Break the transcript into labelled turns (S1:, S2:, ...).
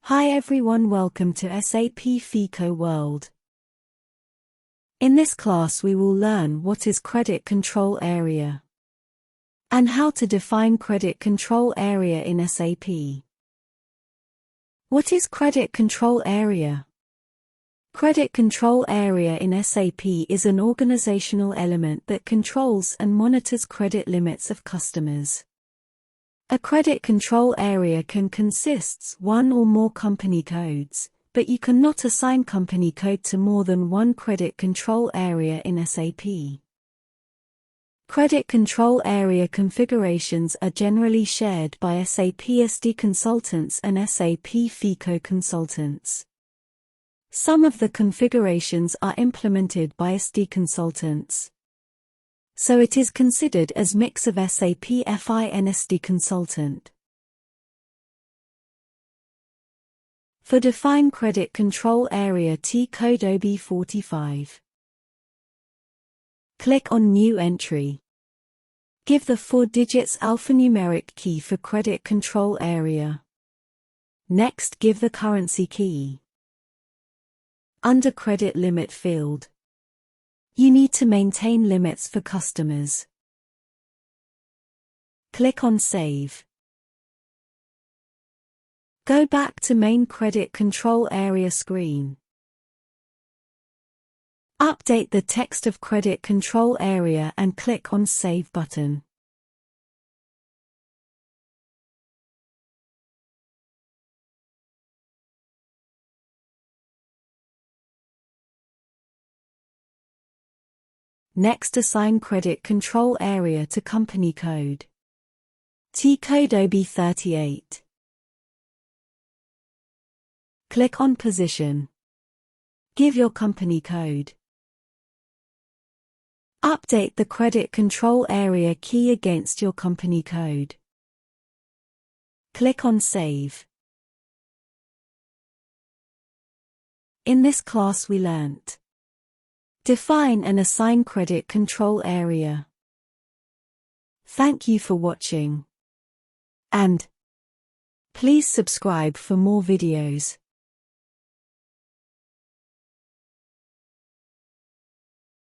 S1: Hi everyone, welcome to SAP FICO World. In this class we will learn what is credit control area and how to define credit control area in SAP. What is credit control area? Credit control area in SAP is an organizational element that controls and monitors credit limits of customers. A credit control area can consist one or more company codes, but you cannot assign company code to more than one credit control area in SAP. Credit control area configurations are generally shared by SAP SD consultants and SAP FICO consultants. Some of the configurations are implemented by SD consultants, so it is considered as mix of SAP FI and SD consultant. For define credit control area T code OB45. Click on New Entry. Give the 4 digits alphanumeric key for credit control area. Next, give the currency key. Under Credit Limit field, you need to maintain limits for customers. Click on Save. Go back to main credit control area screen. Update the text of credit control area and click on Save button. Next, assign credit control area to company code. T code OB38. Click on Position. Give your company code. Update the credit control area key against your company code. Click on Save. In this class we learnt: define and assign credit control area. Thank you for watching. And please subscribe for more videos.